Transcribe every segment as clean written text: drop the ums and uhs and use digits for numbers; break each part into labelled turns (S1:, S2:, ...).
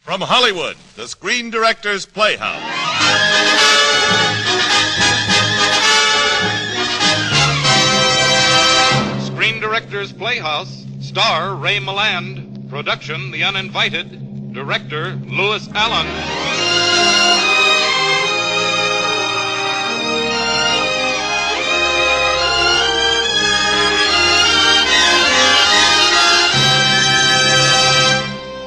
S1: From Hollywood, the Screen Directors Playhouse.
S2: Screen Directors Playhouse. Star Ray Milland. Production The Uninvited. Director Louis Allen.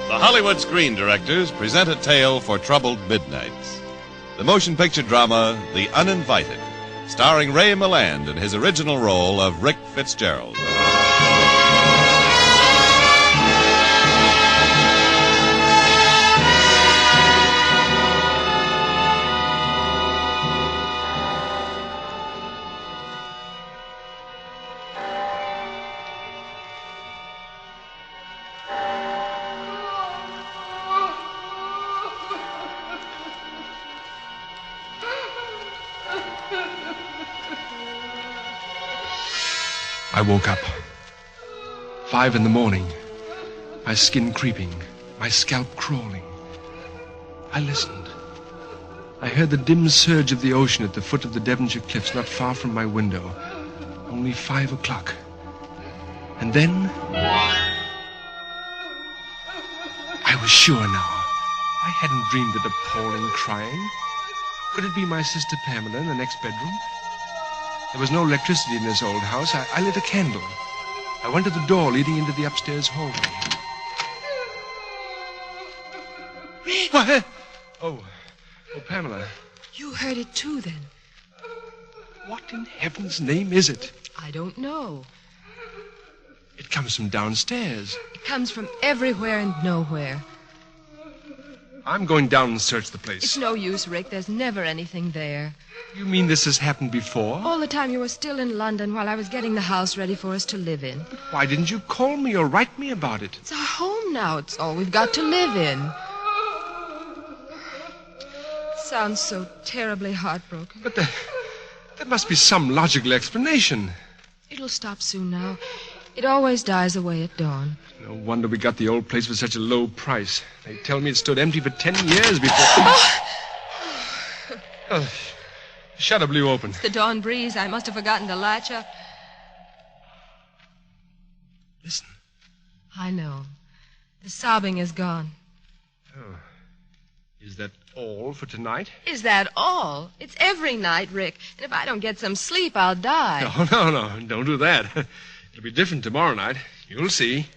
S1: The Hollywood Screen Directors present a tale for troubled midnights. The motion picture drama, The Uninvited, starring Ray Milland in his original role of Rick Fitzgerald.
S3: I woke up. 5 a.m, my skin creeping, my scalp crawling. I listened. I heard the dim surge of the ocean at the foot of the Devonshire cliffs not far from my window. Only 5 o'clock. And then I was sure now. I hadn't dreamed that appalling crying. Could it be my sister Pamela in the next bedroom? There was no electricity in this old house. I lit a candle. I went to the door leading into the upstairs hallway.
S4: Rick!
S3: What? Oh, Pamela.
S4: You heard it too, then?
S3: What in heaven's name is it?
S4: I don't know.
S3: It comes from downstairs.
S4: It comes from everywhere and nowhere.
S3: I'm going down and search the place.
S4: It's no use, Rick. There's never anything there.
S3: You mean this has happened before?
S4: All the time you were still in London while I was getting the house ready for us to live in.
S3: But why didn't you call me or write me about it?
S4: It's our home now. It's all we've got to live in. Sounds so terribly heartbroken.
S3: But there must be some logical explanation.
S4: It'll stop soon now. It always dies away at dawn.
S3: No wonder we got the old place for such a low price. They tell me it stood empty for 10 years before... Oh, the shutter blew open.
S4: It's the dawn breeze. I must have forgotten to latch up.
S3: Listen.
S4: I know. The sobbing is gone.
S3: Oh. Is that all for tonight?
S4: Is that all? It's every night, Rick. And if I don't get some sleep, I'll die.
S3: No. Don't do that. It'll be different tomorrow night. You'll see.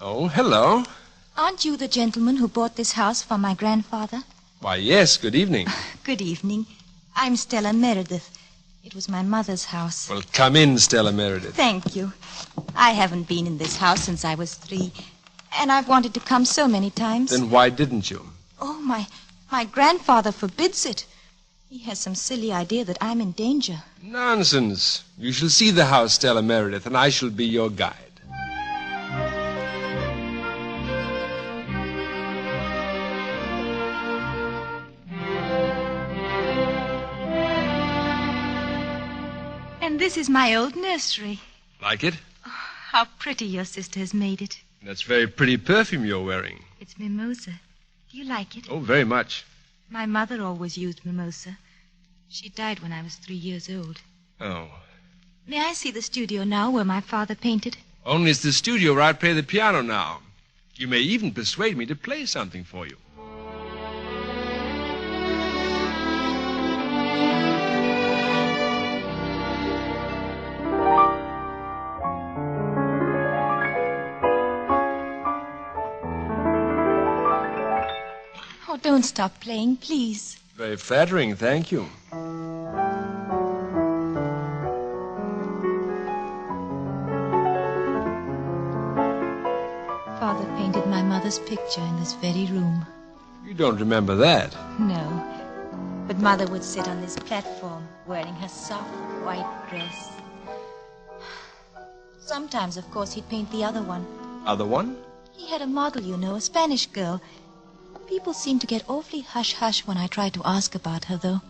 S3: Oh, hello.
S5: Aren't you the gentleman who bought this house for my grandfather?
S3: Why, yes, good evening.
S5: Good evening. I'm Stella Meredith. It was my mother's house.
S3: Well, come in, Stella Meredith.
S5: Thank you. I haven't been in this house since I was 3, and I've wanted to come so many times.
S3: Then why didn't you?
S5: Oh, my grandfather forbids it. He has some silly idea that I'm in danger.
S3: Nonsense. You shall see the house, Stella Meredith, and I shall be your guide.
S5: And this is my old nursery.
S3: Like it?
S5: Oh, how pretty your sister has made it.
S3: That's very pretty perfume you're wearing.
S5: It's mimosa. Do you like it?
S3: Oh, very much.
S5: My mother always used mimosa. She died when I was 3 years old.
S3: Oh.
S5: May I see the studio now where my father painted?
S3: Only it's the studio where I play the piano now. You may even persuade me to play something for you.
S5: Oh, don't stop playing, please.
S3: Very flattering, thank you.
S5: Father painted my mother's picture in this very room.
S3: You don't remember that?
S5: No. But Mother would sit on this platform wearing her soft white dress. Sometimes, of course, he'd paint the other one.
S3: Other one?
S5: He had a model, you know, a Spanish girl. People seem to get awfully hush-hush when I try to ask about her, though.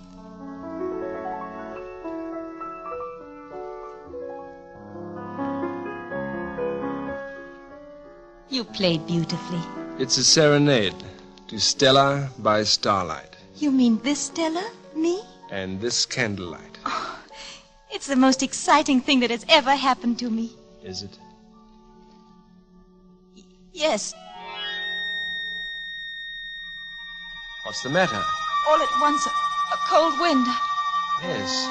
S5: You played beautifully.
S3: It's a serenade to Stella by starlight.
S5: You mean this Stella? Me?
S3: And this candlelight.
S5: Oh, it's the most exciting thing that has ever happened to me.
S3: Is it?
S5: Yes.
S3: What's the matter?
S5: All at once, a cold wind.
S3: Yes.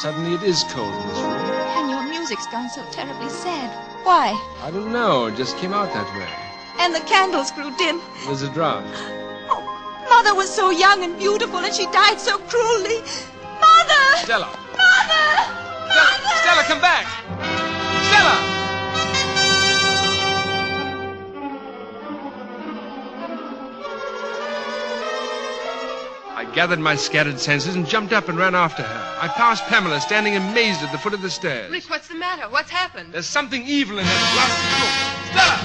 S3: Suddenly it is cold in this room.
S5: And your music's gone so terribly sad. Why?
S3: I don't know. It just came out that way.
S5: And the candles grew dim.
S3: There's a draught.
S5: Oh, Mother was so young and beautiful, and she died so cruelly. Mother!
S3: Stella!
S5: Mother! Mother!
S3: Stella, come back! Stella! I gathered my scattered senses and jumped up and ran after her. I passed Pamela standing amazed at the foot of the stairs.
S4: Rick, what's the matter? What's happened?
S3: There's something evil in that blasted look. Stella!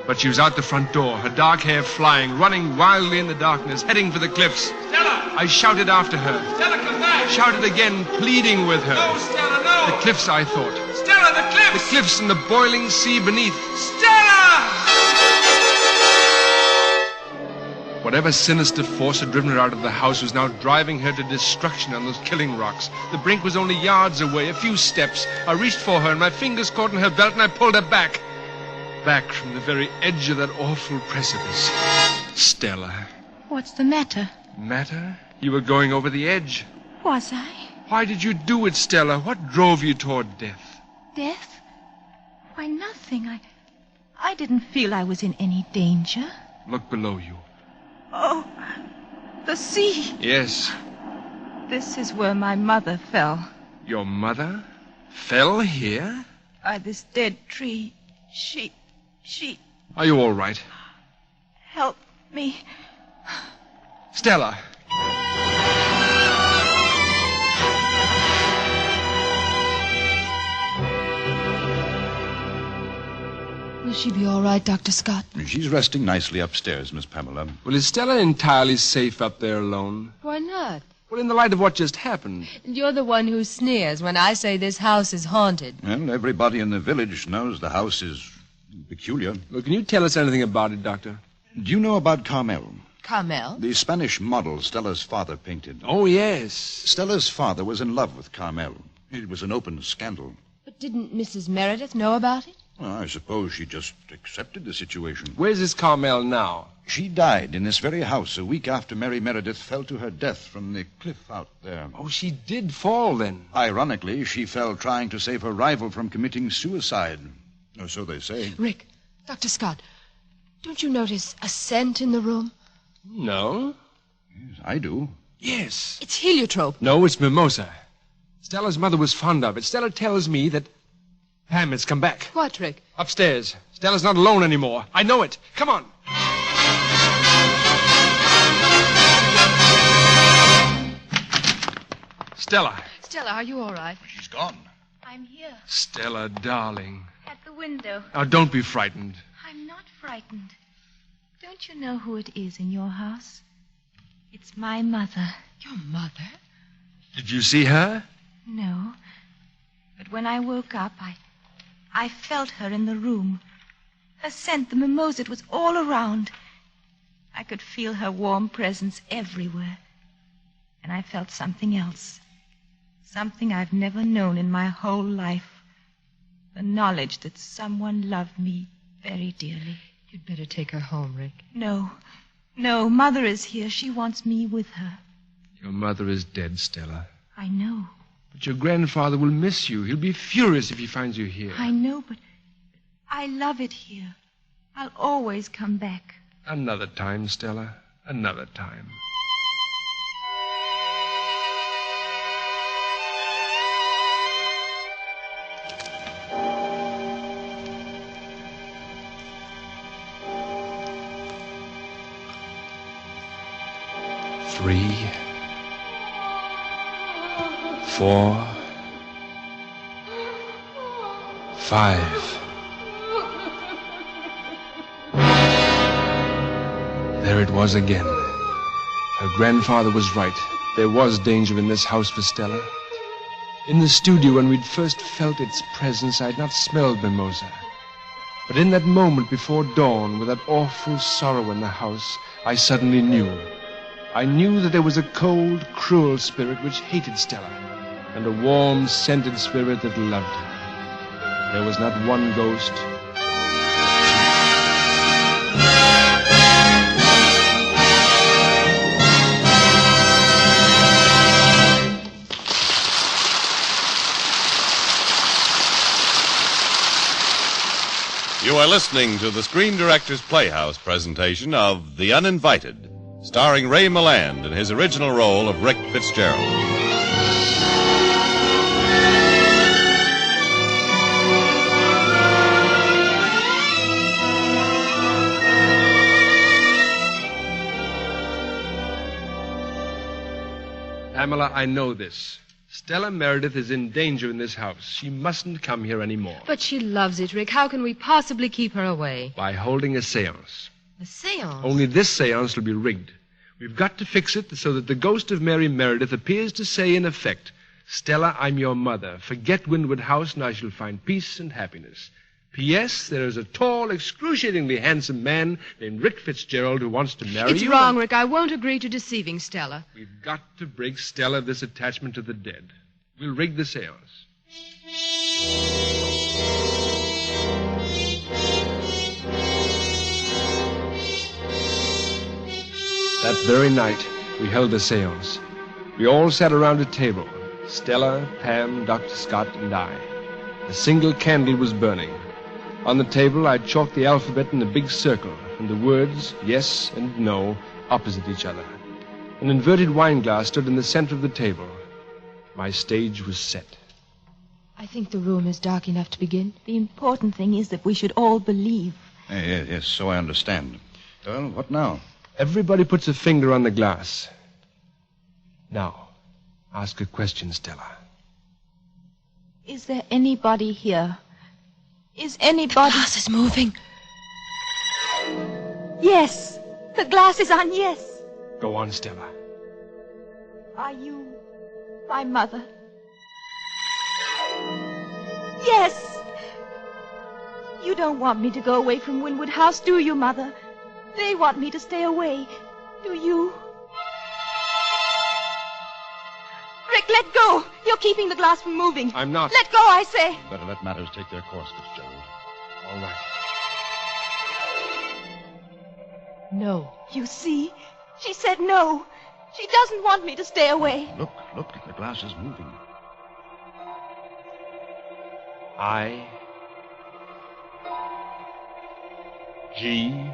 S3: But she was out the front door, her dark hair flying, running wildly in the darkness, heading for the cliffs. Stella! I shouted after her. Stella, come back! Shouted again, pleading with her. No, Stella, no! The cliffs, I thought. Stella, the cliffs! The cliffs and the boiling sea beneath. Stella! Whatever sinister force had driven her out of the house was now driving her to destruction on those killing rocks. The brink was only yards away, a few steps. I reached for her, and my fingers caught in her belt, and I pulled her back. Back from the very edge of that awful precipice. Stella.
S5: What's the matter?
S3: Matter? You were going over the edge.
S5: Was I?
S3: Why did you do it, Stella? What drove you toward death?
S5: Death? Why, nothing. I didn't feel I was in any danger.
S3: Look below you.
S5: Oh, the sea.
S3: Yes.
S5: This is where my mother fell.
S3: Your mother fell here?
S5: By this dead tree. She...
S3: Are you all right?
S5: Help me.
S3: Stella.
S4: Will she be all right, Dr. Scott?
S6: She's resting nicely upstairs, Miss Pamela.
S3: Well, is Stella entirely safe up there alone?
S4: Why not?
S3: Well, in the light of what just happened.
S4: You're the one who sneers when I say this house is haunted.
S6: Well, everybody in the village knows the house is peculiar.
S3: Well, can you tell us anything about it, Doctor?
S6: Do you know about Carmel?
S4: Carmel?
S6: The Spanish model Stella's father painted.
S3: Oh, yes.
S6: Stella's father was in love with Carmel. It was an open scandal.
S4: But didn't Mrs. Meredith know about it?
S6: Well, I suppose she just accepted the situation.
S3: Where's this Carmel now?
S6: She died in this very house a week after Mary Meredith fell to her death from the cliff out there.
S3: Oh, she did fall then.
S6: Ironically, she fell trying to save her rival from committing suicide. Or so they say.
S4: Rick, Dr. Scott, don't you notice a scent in the room?
S3: No.
S6: Yes, I do.
S3: Yes.
S4: It's heliotrope.
S3: No, it's mimosa. Stella's mother was fond of it. Stella tells me that... Pam, it's come back.
S4: What, Rick?
S3: Upstairs. Stella's not alone anymore. I know it. Come on. Stella.
S4: Stella, are you all right?
S6: She's gone.
S5: I'm here,
S3: Stella, darling.
S5: at the window.
S3: Now, don't be frightened.
S5: I'm not frightened. Don't you know who it is in your house? It's my mother.
S4: Your mother?
S3: Did you see her?
S5: No. But when I woke up, I felt her in the room. Her scent, the mimosa, it was all around. I could feel her warm presence everywhere. And I felt something else. Something I've never known in my whole life. The knowledge that someone loved me very dearly.
S4: You'd better take her home, Rick.
S5: No, Mother is here. She wants me with her.
S3: Your mother is dead, Stella.
S5: I know.
S3: But your grandfather will miss you. He'll be furious if he finds you here.
S5: I know, but I love it here. I'll always come back.
S3: Another time, Stella. Another time. Three, 4, 5. There it was again. Her grandfather was right. There was danger in this house for Stella. In the studio, when we'd first felt its presence, I'd not smelled mimosa. But in that moment before dawn, with that awful sorrow in the house, I suddenly knew. I knew that there was a cold, cruel spirit which hated Stella, and a warm, scented spirit that loved her. There was not one ghost.
S1: You are listening to the Screen Directors Playhouse presentation of The Uninvited, starring Ray Milland in his original role of Rick Fitzgerald.
S3: Pamela, I know this. Stella Meredith is in danger in this house. She mustn't come here anymore.
S4: But she loves it, Rick. How can we possibly keep her away?
S3: By holding a seance.
S4: A seance?
S3: Only this seance will be rigged. We've got to fix it so that the ghost of Mary Meredith appears to say, in effect, Stella, I'm your mother. Forget Windward House, and I shall find peace and happiness. P.S. There is a tall, excruciatingly handsome man named Rick Fitzgerald who wants to marry you.
S4: It's wrong, Rick. I won't agree to deceiving Stella.
S3: We've got to break Stella of this attachment to the dead. We'll rig the seance. That very night, we held a seance. We all sat around a table. Stella, Pam, Dr. Scott, and I. A single candle was burning. On the table, I chalked the alphabet in a big circle, and the words, yes and no, opposite each other. An inverted wine glass stood in the center of the table. My stage was set.
S4: I think the room is dark enough to begin.
S5: The important thing is that we should all believe.
S6: Yes, so I understand. Well, what now?
S3: Everybody puts a finger on the glass. Now, ask a question, Stella.
S5: Is there anybody here? Is anybody...
S4: The glass is moving.
S5: Yes. The glass is on yes.
S3: Go on, Stella.
S5: Are you my mother? Yes. You don't want me to go away from Windward House, do you, Mother? They want me to stay away. Do you? Rick, let go. You're keeping the glass from moving.
S3: I'm not.
S5: Let go, I say.
S6: Better let matters take their course, Fitzgerald.
S3: All right.
S4: No.
S5: You see? She said no. She doesn't want me to stay away.
S6: Look, the glass is moving.
S3: I... G...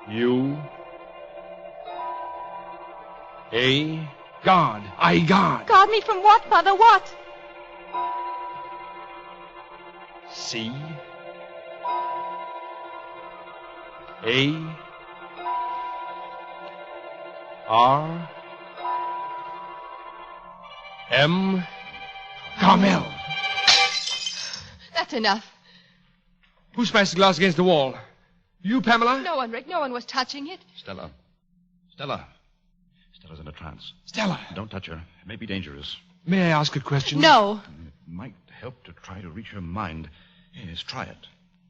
S3: U... A... God. I God.
S5: Guard me from what, Mother? What?
S3: C... A... R... M... Carmel.
S4: That's enough.
S3: Who smashed the glass against the wall? You, Pamela?
S4: No one, Rick. No one was touching it.
S6: Stella. Stella's in a trance.
S3: Stella.
S6: Don't touch her. It may be dangerous.
S3: May I ask a question?
S4: No.
S6: It might help to try to reach her mind. Yes, try it.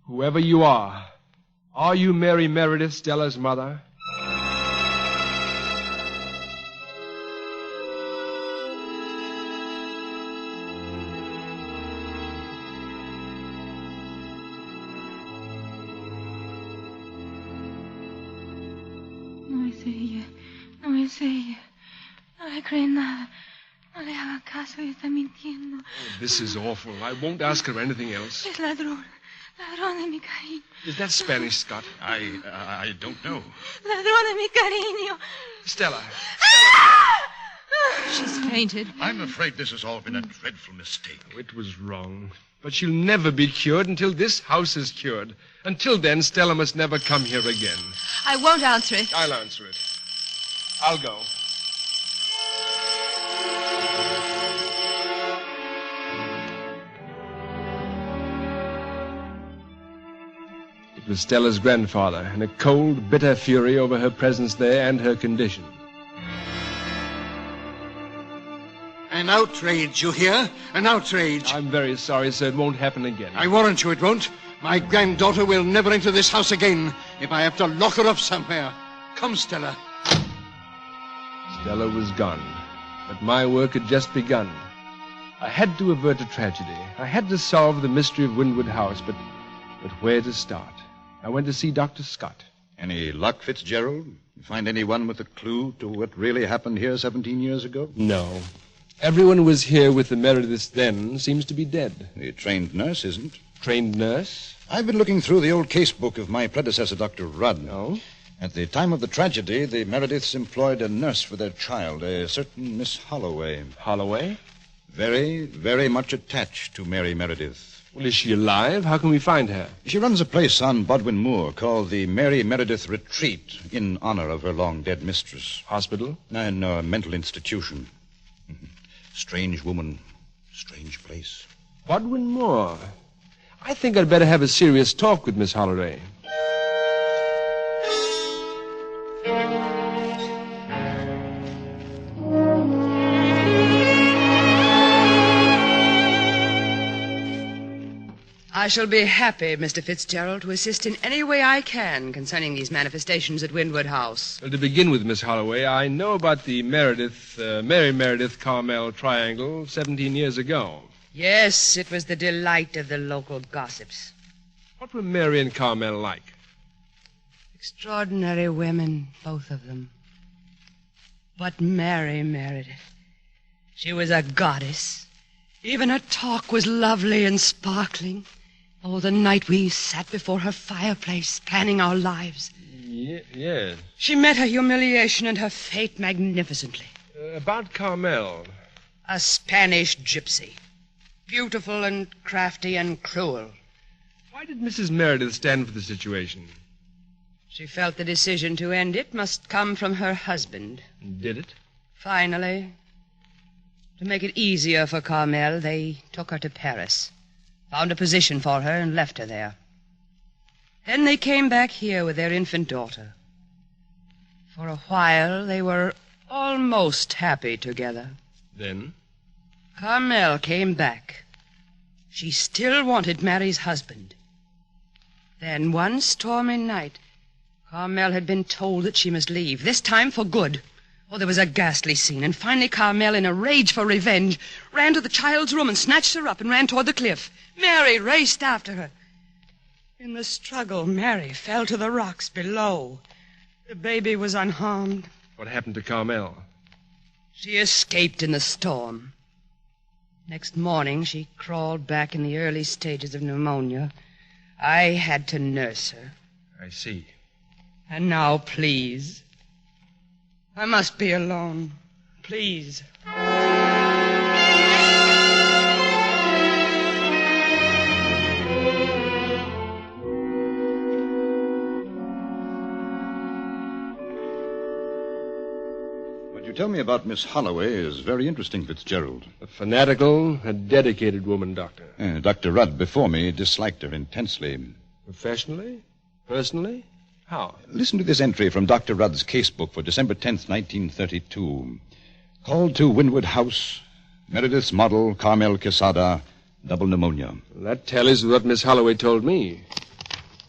S3: Whoever you are you Mary Meredith, Stella's mother?
S5: No es ella. No es ella. No le cree nada. No le haga caso. Ella está mintiendo.
S3: This is awful. I won't ask her anything else.
S5: Es ladrón. Ladrón de mi cariño.
S3: Is that Spanish, Scott?
S6: I don't know.
S5: Ladrón de mi cariño.
S3: Stella.
S4: She's fainted.
S6: I'm afraid this has all been a dreadful mistake.
S3: It was wrong. But she'll never be cured until this house is cured. Until then, Stella must never come here again.
S4: I won't answer it.
S3: I'll answer it. I'll go. It was Stella's grandfather, in a cold, bitter fury over her presence there and her condition.
S7: An outrage, you hear? An outrage.
S3: I'm very sorry, sir. It won't happen again.
S7: I warrant you it won't. My granddaughter will never enter this house again if I have to lock her up somewhere. Come, Stella.
S3: Stella was gone, but my work had just begun. I had to avert a tragedy. I had to solve the mystery of Windward House, but where to start? I went to see Dr. Scott.
S6: Any luck, Fitzgerald? You find anyone with a clue to what really happened here 17 years ago?
S3: No. Everyone who was here with the Merediths then seems to be dead.
S6: The trained nurse isn't.
S3: Trained nurse?
S6: I've been looking through the old case book of my predecessor, Dr. Rudd.
S3: Oh?
S6: At the time of the tragedy, the Merediths employed a nurse for their child, a certain Miss Holloway.
S3: Holloway?
S6: Very, very much attached to Mary Meredith.
S3: Well, is she alive? How can we find her?
S6: She runs a place on Bodwin Moor called the Mary Meredith Retreat in honor of her long-dead mistress.
S3: Hospital?
S6: No, a mental institution. Strange woman, strange place.
S3: Bodwin Moor. I think I'd better have a serious talk with Miss Holloway.
S8: I shall be happy, Mr. Fitzgerald, to assist in any way I can concerning these manifestations at Windward House.
S3: Well, to begin with, Miss Holloway, I know about the Mary Meredith Carmel triangle 17 years ago.
S8: Yes, it was the delight of the local gossips.
S3: What were Mary and Carmel like?
S8: Extraordinary women, both of them. But Mary Meredith, she was a goddess. Even her talk was lovely and sparkling. Oh, the night we sat before her fireplace, planning our lives.
S3: Yes.
S8: She met her humiliation and her fate magnificently.
S3: About Carmel.
S8: A Spanish gypsy. Beautiful and crafty and cruel.
S3: Why did Mrs. Meredith stand for the situation?
S8: She felt the decision to end it must come from her husband.
S3: Did it?
S8: Finally, to make it easier for Carmel, they took her to Paris, found a position for her, and left her there. Then they came back here with their infant daughter. For a while, they were almost happy together.
S3: Then?
S8: Carmel came back. She still wanted Mary's husband. Then, one stormy night, Carmel had been told that she must leave, this time for good. Oh, there was a ghastly scene, and finally Carmel, in a rage for revenge, ran to the child's room and snatched her up and ran toward the cliff. Mary raced after her. In the struggle, Mary fell to the rocks below. The baby was unharmed.
S3: What happened to Carmel?
S8: She escaped in the storm. Next morning, she crawled back in the early stages of pneumonia. I had to nurse her.
S3: I see.
S8: And now, please. I must be alone. Please.
S6: What you tell me about Miss Holloway is very interesting, Fitzgerald.
S3: A fanatical, a dedicated woman, Doctor.
S6: Dr. Rudd before me disliked her intensely.
S3: Professionally? Personally? How?
S6: Listen to this entry from Dr. Rudd's casebook for December 10th, 1932. Called to Windward House, Meredith's model, Carmel Quesada, double pneumonia.
S3: That tallies with what Miss Holloway told me.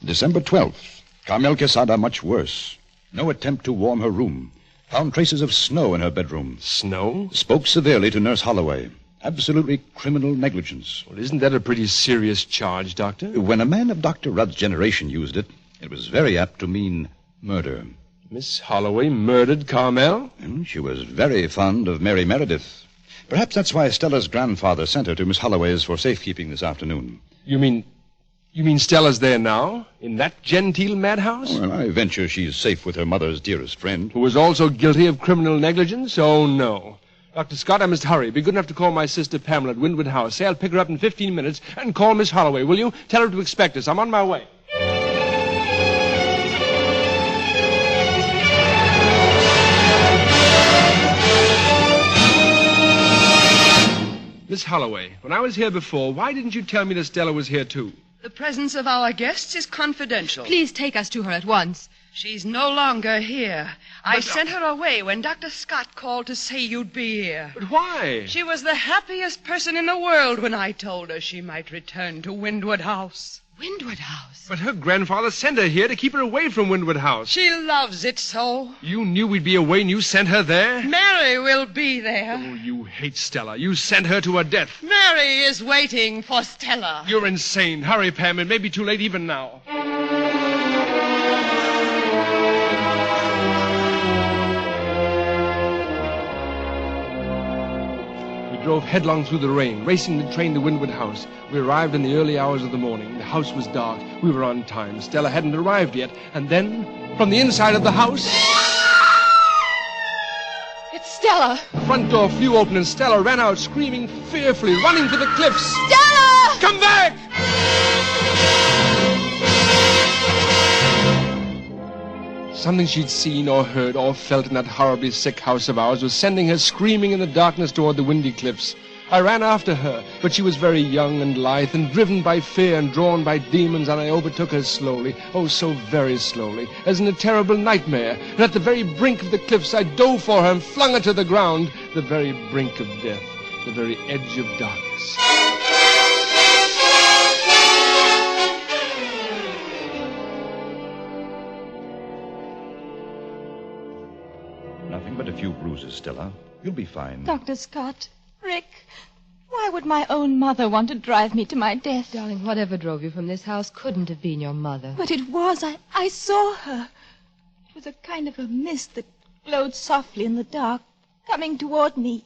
S6: December 12th, Carmel Quesada much worse. No attempt to warm her room. Found traces of snow in her bedroom.
S3: Snow?
S6: Spoke severely to Nurse Holloway. Absolutely criminal negligence.
S3: Well, isn't that a pretty serious charge, Doctor?
S6: When a man of Dr. Rudd's generation used it, it was very apt to mean murder.
S3: Miss Holloway murdered Carmel?
S6: She was very fond of Mary Meredith. Perhaps that's why Stella's grandfather sent her to Miss Holloway's for safekeeping this afternoon.
S3: You mean Stella's there now? In that genteel madhouse?
S6: Well, I venture she's safe with her mother's dearest friend.
S3: Who was also guilty of criminal negligence? Oh, no. Dr. Scott, I must hurry. Be good enough to call my sister Pamela at Windward House. Say I'll pick her up in 15 minutes and call Miss Holloway, will you? Tell her to expect us. I'm on my way. Miss Holloway, when I was here before, why didn't you tell me that Stella was here, too?
S8: The presence of our guests is confidential.
S4: Please take us to her at once.
S8: She's no longer here. I sent her away when Dr. Scott called to say you'd be here.
S3: But why?
S8: She was the happiest person in the world when I told her she might return to Windward House.
S4: Windward House?
S3: But her grandfather sent her here to keep her away from Windward House.
S8: She loves it so.
S3: You knew we'd be away and you sent her there?
S8: Mary will be there.
S3: Oh, you hate Stella. You sent her to her death.
S8: Mary is waiting for Stella.
S3: You're insane. Hurry, Pam. It may be too late even now. We drove headlong through the rain, racing the train to Windward House. We arrived in the early hours of the morning. The house was dark. We were on time. Stella hadn't arrived yet. And then, from the inside of the house...
S4: It's Stella.
S3: The front door flew open and Stella ran out screaming fearfully, running for the cliffs.
S4: Stella!
S3: Come back! Something she'd seen or heard or felt in that horribly sick house of ours was sending her screaming in the darkness toward the windy cliffs. I ran after her, but she was very young and lithe and driven by fear and drawn by demons, and I overtook her slowly, oh, so very slowly, as in a terrible nightmare. And at the very brink of the cliffs, I dove for her and flung her to the ground, the very brink of death, the very edge of darkness.
S6: Nothing but a few bruises, Stella. You'll be fine.
S5: Dr. Scott, Rick, why would my own mother want to drive me to my death?
S4: Darling, whatever drove you from this house couldn't have been your mother.
S5: But it was. I saw her. It was a kind of a mist that glowed softly in the dark, coming toward me,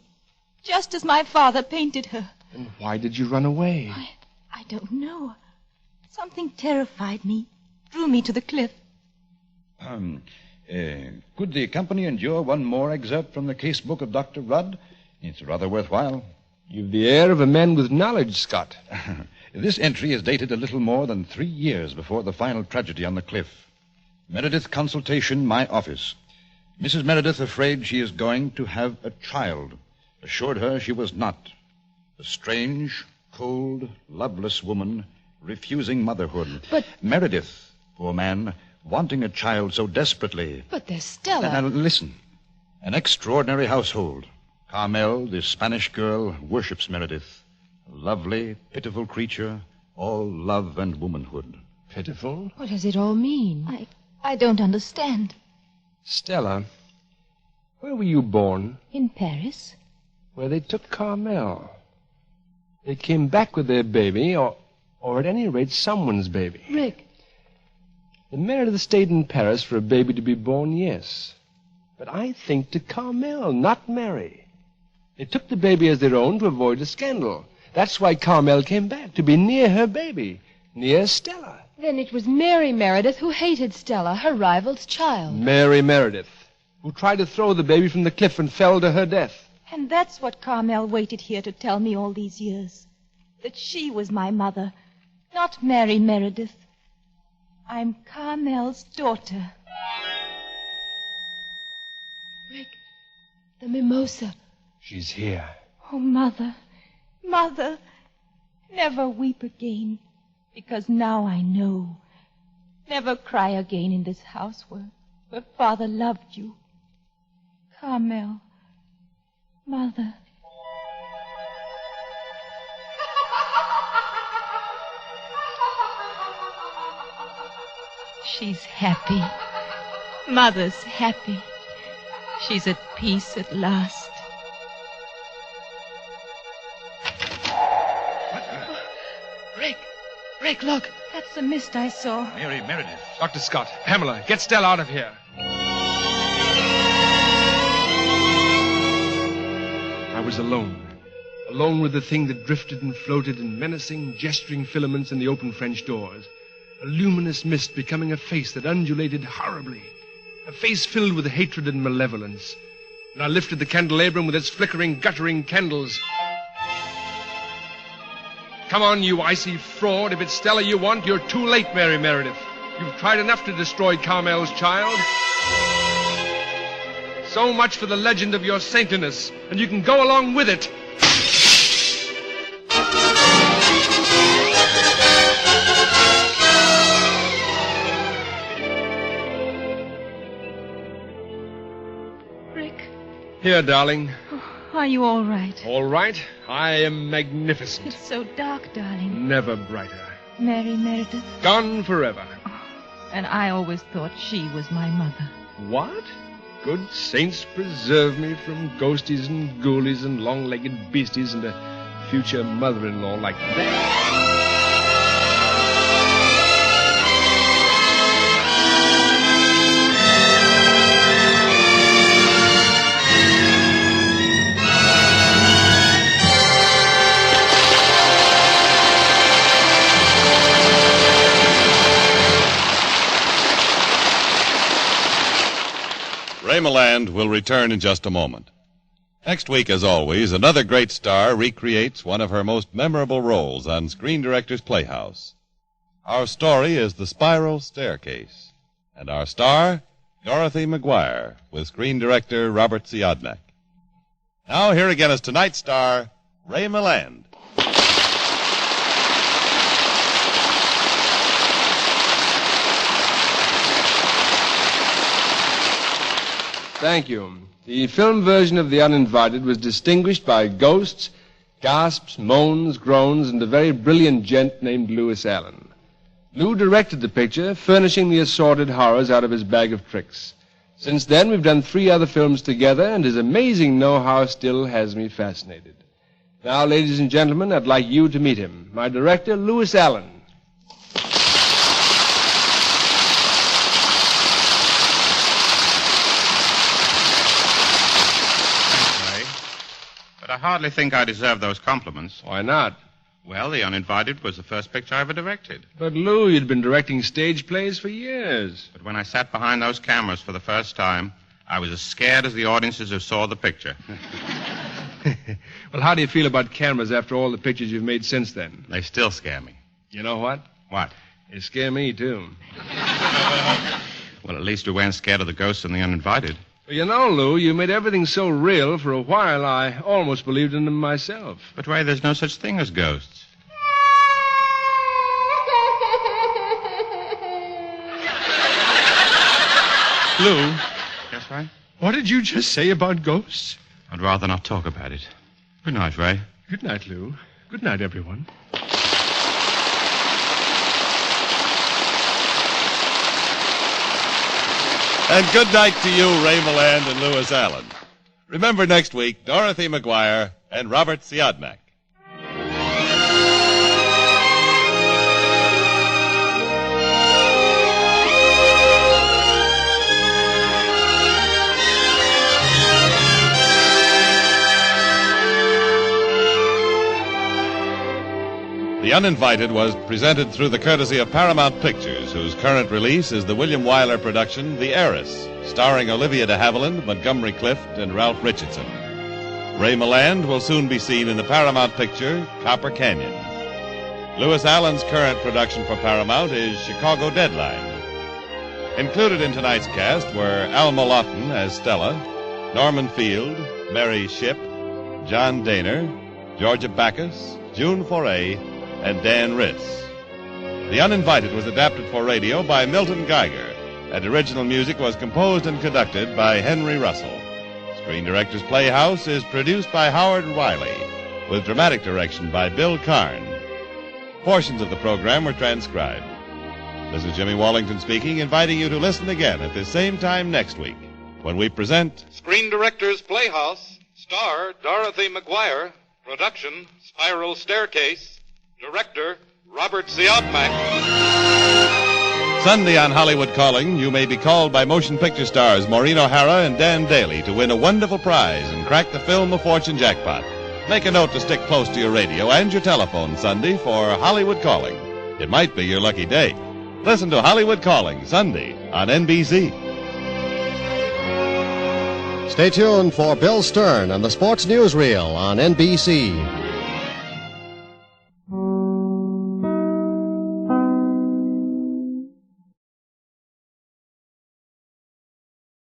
S5: just as my father painted her.
S3: And why did you run away?
S5: I don't know. Something terrified me, drew me to the cliff.
S6: Could the company endure one more excerpt from the case book of Dr. Rudd? It's rather worthwhile.
S3: You've the air of a man with knowledge, Scott.
S6: This entry is dated a little more than 3 years before the final tragedy on the cliff. Meredith consultation, my office. Mrs. Meredith afraid she is going to have a child. Assured her she was not. A strange, cold, loveless woman refusing motherhood.
S4: But...
S6: Meredith, poor man, wanting a child so desperately.
S4: But there's Stella.
S6: Now, listen. An extraordinary household. Carmel, the Spanish girl, worships Meredith. A lovely, pitiful creature, all love and womanhood.
S3: Pitiful?
S4: What does it all mean?
S5: I don't understand.
S3: Stella, where were you born?
S5: In Paris?
S3: Where they took Carmel. They came back with their baby, or at any rate, someone's baby.
S4: Rick.
S3: The Meredith stayed in Paris for a baby to be born, yes. But I think to Carmel, not Mary. They took the baby as their own to avoid a scandal. That's why Carmel came back, to be near her baby, near Stella.
S4: Then it was Mary Meredith who hated Stella, her rival's child.
S3: Mary Meredith, who tried to throw the baby from the cliff and fell to her death.
S5: And that's what Carmel waited here to tell me all these years. That she was my mother, not Mary Meredith. I'm Carmel's daughter.
S4: Rick, the mimosa.
S3: She's here.
S5: Oh, Mother, Mother, never weep again, because now I know. Never cry again in this house where Father loved you. Carmel, Mother. She's happy. Mother's happy. She's at peace at last.
S4: Rick, look.
S5: That's the mist I saw.
S6: Mary Meredith.
S3: Dr. Scott, Pamela, get Stella out of here. I was alone. Alone with the thing that drifted and floated in menacing, gesturing filaments in the open French doors. A luminous mist becoming a face that undulated horribly. A face filled with hatred and malevolence. And I lifted the candelabrum with its flickering, guttering candles. Come on, you icy fraud. If it's Stella you want, you're too late, Mary Meredith. You've tried enough to destroy Carmel's child. So much for the legend of your saintliness, and you can go along with it. Here, darling.
S5: Are you all right?
S3: All right. I am magnificent.
S5: It's so dark, darling.
S3: Never brighter.
S5: Mary Meredith.
S3: Gone forever.
S5: And I always thought she was my mother.
S3: What? Good saints preserve me from ghosties and ghoulies and long-legged beasties and a future mother-in-law like that.
S1: Ray Milland will return in just a moment. Next week, as always, another great star recreates one of her most memorable roles on Screen Director's Playhouse. Our story is The Spiral Staircase, and our star, Dorothy McGuire, with Screen Director Robert Siodmak. Now, here again is tonight's star, Ray Milland.
S3: Thank you. The film version of The Uninvited was distinguished by ghosts, gasps, moans, groans, and a very brilliant gent named Lewis Allen. Lou directed the picture, furnishing the assorted horrors out of his bag of tricks. Since then, we've done 3 other films together, and his amazing know-how still has me fascinated. Now, ladies and gentlemen, I'd like you to meet him, my director, Lewis Allen.
S9: I hardly think I deserve those compliments.
S3: Why not?
S9: Well, The Uninvited was the first picture I ever directed.
S3: But, Lou, you'd been directing stage plays for years.
S9: But when I sat behind those cameras for the first time, I was as scared as the audiences who saw the picture.
S3: Well, how do you feel about cameras after all the pictures you've made since then?
S9: They still scare me.
S3: You know what?
S9: What?
S3: They scare me, too.
S9: Well, at least we weren't scared of the ghosts in The Uninvited.
S3: Well, you know, Lou, you made everything so real, for a while I almost believed in them myself.
S9: But, Ray, there's no such thing as ghosts.
S3: Lou?
S9: Yes, Ray?
S3: What did you just say about ghosts?
S9: I'd rather not talk about it. Good night, Ray.
S3: Good night, Lou. Good night, everyone.
S1: And good night to you, Ray Milland and Lewis Allen. Remember next week, Dorothy McGuire and Robert Siodmak. The Uninvited was presented through the courtesy of Paramount Pictures, whose current release is the William Wyler production, The Heiress, starring Olivia de Havilland, Montgomery Clift, and Ralph Richardson. Ray Milland will soon be seen in the Paramount picture, Copper Canyon. Lewis Allen's current production for Paramount is Chicago Deadline. Included in tonight's cast were Alma Lawton as Stella, Norman Field, Mary Shipp, John Daner, Georgia Backus, June Foray, and Dan Ritz. The Uninvited was adapted for radio by Milton Geiger, and original music was composed and conducted by Henry Russell. Screen Director's Playhouse is produced by Howard Wiley, with dramatic direction by Bill Karn. Portions of the program were transcribed. This is Jimmy Wallington speaking, inviting you to listen again at the same time next week, when we present
S2: Screen Director's Playhouse, star Dorothy McGuire, production Spiral Staircase, director Robert Siodmak.
S1: Sunday on Hollywood Calling. You may be called by motion picture stars Maureen O'Hara and Dan Daly to win a wonderful prize and crack the Film of Fortune jackpot. Make a note to stick close to your radio and your telephone Sunday for Hollywood Calling. It might be your lucky day. Listen to Hollywood Calling Sunday on NBC.
S10: Stay tuned for Bill Stern and the Sports Newsreel on NBC.